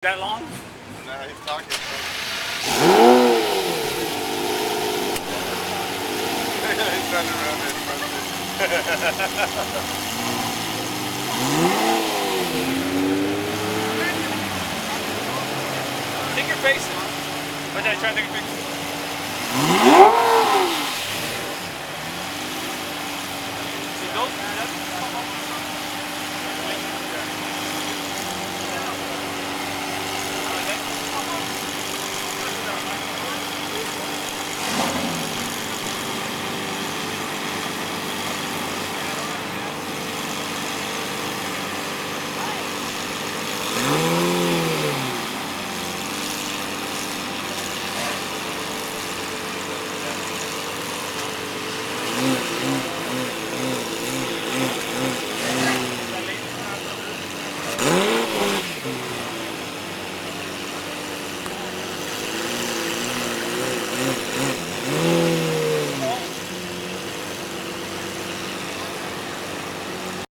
That long? No, he's talking. He's running around in front Take your face. What's that? Try to take a picture.